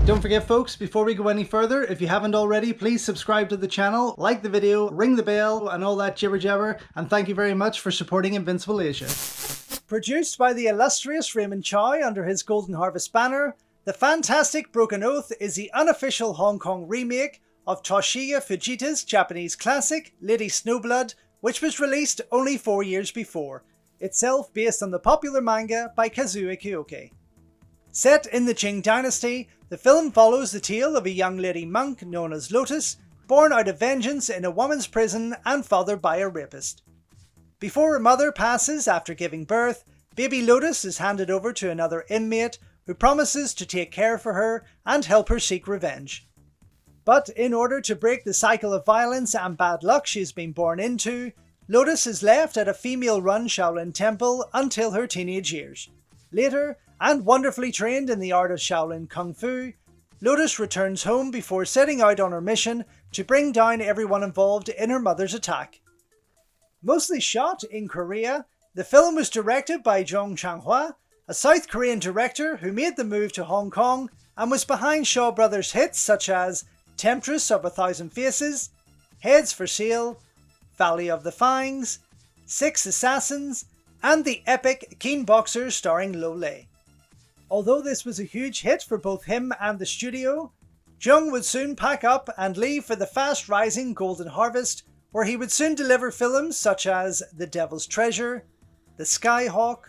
Don't forget folks, before we go any further, if you haven't already, please subscribe to the channel, like the video, ring the bell and all that jibber jabber, and thank you very much for supporting Invincible Asia. Produced by the illustrious Raymond Chow under his Golden Harvest banner, the fantastic Broken Oath is the unofficial Hong Kong remake of Toshiya Fujita's Japanese classic, Lady Snowblood, which was released only 4 years before, itself based on the popular manga by Kazuo Kyoke. Set in the Jung dynasty, the film follows the tale of a young lady monk known as Lotus, born out of vengeance in a woman's prison and fathered by a rapist. Before her mother passes after giving birth, baby Lotus is handed over to another inmate who promises to take care for her and help her seek revenge. But in order to break the cycle of violence and bad luck she's been born into, Lotus is left at a female-run Shaolin temple until her teenage years. Later, and wonderfully trained in the art of Shaolin Kung Fu, Lotus returns home before setting out on her mission to bring down everyone involved in her mother's attack. Mostly shot in Korea, the film was directed by Chang-hwa, a South Korean director who made the move to Hong Kong and was behind Shaw Brothers hits such as Temptress of a Thousand Faces, Heads for Sale, Valley of the Fangs, Six Assassins, and the epic Keen Boxers starring Lo Lei. Although this was a huge hit for both him and the studio, Jung would soon pack up and leave for the fast-rising Golden Harvest, where he would soon deliver films such as The Devil's Treasure, The Skyhawk,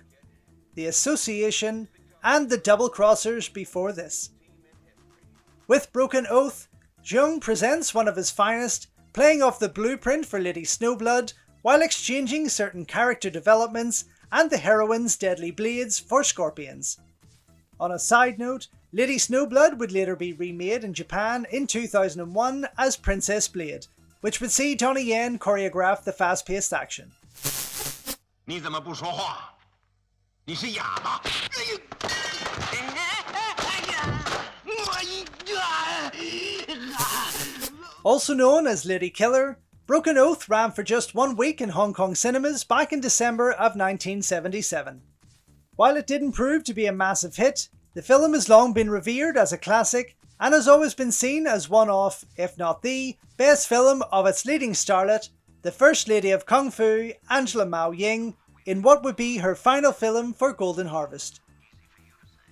The Association, and The Double Crossers before this. With Broken Oath, Jung presents one of his finest, playing off the blueprint for Lady Snowblood while exchanging certain character developments and the heroine's deadly blades for scorpions. On a side note, Lady Snowblood would later be remade in Japan in 2001 as Princess Blade, which would see Donnie Yen choreograph the fast-paced action. Also known as Lady Killer, Broken Oath ran for just 1 week in Hong Kong cinemas back in December of 1977. While it didn't prove to be a massive hit, the film has long been revered as a classic and has always been seen as one of, if not the, best film of its leading starlet, the First Lady of Kung Fu, Angela Mao Ying, in what would be her final film for Golden Harvest.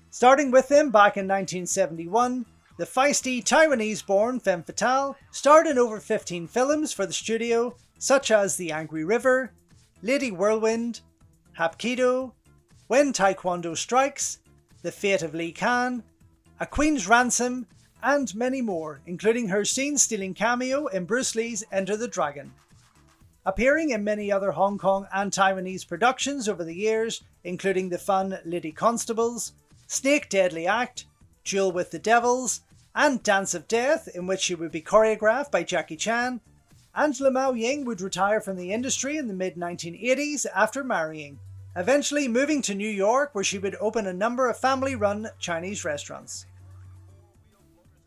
Starting with him back in 1971, the feisty Taiwanese-born femme fatale starred in over 15 films for the studio, such as The Angry River, Lady Whirlwind, Hapkido, When Taekwondo Strikes, The Fate of Lee Kan, A Queen's Ransom, and many more, including her scene-stealing cameo in Bruce Lee's Enter the Dragon. Appearing in many other Hong Kong and Taiwanese productions over the years, including the fun Lady Constables, Snake Deadly Act, Duel with the Devils, and Dance of Death, in which she would be choreographed by Jackie Chan, Angela Mao Ying would retire from the industry in the mid-1980s after marrying, eventually moving to New York where she would open a number of family-run Chinese restaurants.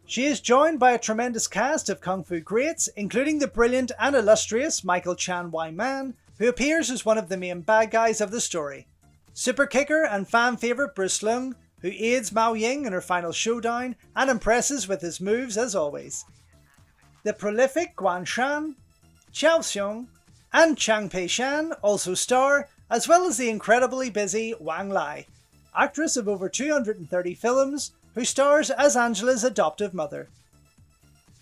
She is joined by a tremendous cast of kung fu greats, including the brilliant and illustrious Michael Chan Wai-man, who appears as one of the main bad guys of the story, super kicker and fan favourite Bruce Leung, who aids Mao Ying in her final showdown and impresses with his moves as always. The prolific Guan Shan, Xiao Xiong, and Chang Pei-shan also star, as well as the incredibly busy Wang Lai, actress of over 230 films, who stars as Angela's adoptive mother.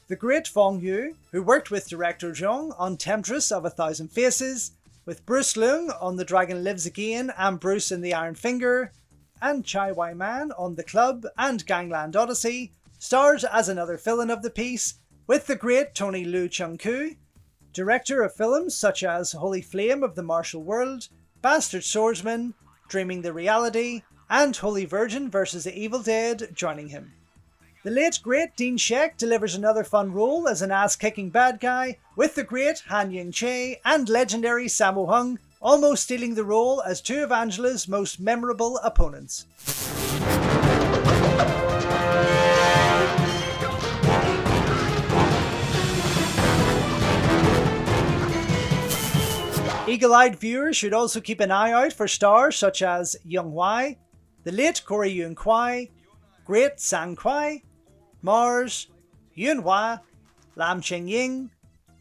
The great Fong Yu, who worked with director Jung on Temptress of a Thousand Faces, with Bruce Leung on The Dragon Lives Again and Bruce in the Iron Finger, and Chai Wai-man on The Club and Gangland Odyssey, stars as another villain of the piece, with the great Tony Lu Chung-koo, director of films such as Holy Flame of the Martial World, Bastard Swordsman, Dreaming the Reality, and Holy Virgin vs. the Evil Dead, joining him. The late great Dean Sheck delivers another fun role as an ass-kicking bad guy, with the great Han Ying-che and legendary Sammo Hung almost stealing the role as two of Angela's most memorable opponents. Eagle-eyed viewers should also keep an eye out for stars such as Jung Hwa, the late Corey Yun Kwai, Great Sang Kwai, Mars, Yun-hwa, Lam Ching-ying,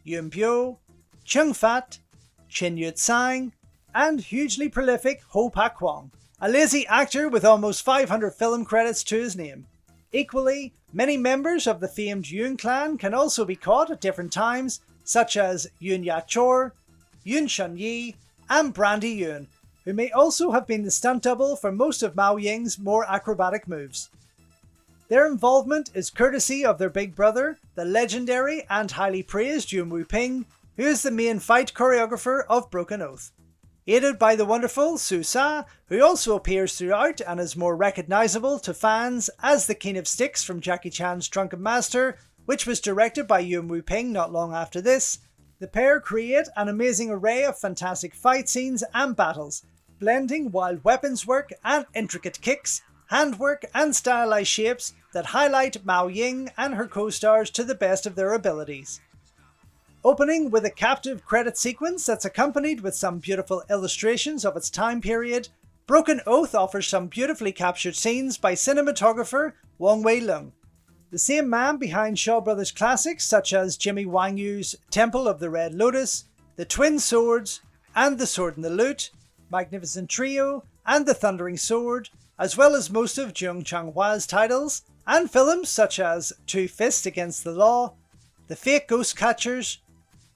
Yun-pyo, Chung-fat, Chin Yut-sang, and hugely prolific Ho Pak-kwong, a lazy actor with almost 500 film credits to his name. Equally, many members of the famed Yoon clan can also be caught at different times, such as Yoon Ya-chor, Yoon Shun-yi, and Brandy Yoon, who may also have been the stunt double for most of Mao Ying's more acrobatic moves. Their involvement is courtesy of their big brother, the legendary and highly praised Yuen Woo-ping, who is the main fight choreographer of Broken Oath. Aided by the wonderful Su Sa, who also appears throughout and is more recognisable to fans as the King of Sticks from Jackie Chan's Drunken Master, which was directed by Yuen Woo-ping not long after this. The pair create an amazing array of fantastic fight scenes and battles, blending wild weapons work and intricate kicks, handwork and stylized shapes that highlight Mao Ying and her co-stars to the best of their abilities. Opening with a captive credit sequence that's accompanied with some beautiful illustrations of its time period, Broken Oath offers some beautifully captured scenes by cinematographer Wong Wei-lung, the same man behind Shaw Brothers classics such as Jimmy Wang Yu's Temple of the Red Lotus, The Twin Swords, and The Sword and the Lute, Magnificent Trio, and The Thundering Sword, as well as most of Jung Chang-hwa's titles, and films such as Two Fists Against the Law, The Fake Ghost Catchers,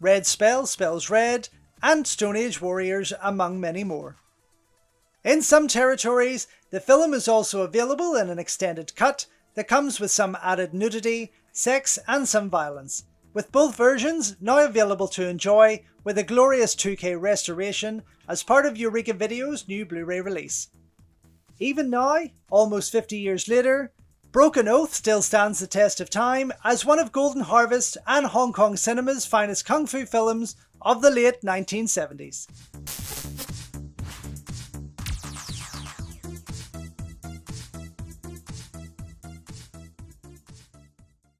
Red Spell Spells Red, and Stone Age Warriors, among many more. In some territories, the film is also available in an extended cut that comes with some added nudity, sex, and some violence, with both versions now available to enjoy with a glorious 2K restoration as part of Eureka Video's new Blu-ray release. Even now, almost 50 years later, Broken Oath still stands the test of time as one of Golden Harvest and Hong Kong cinema's finest kung fu films of the late 1970s.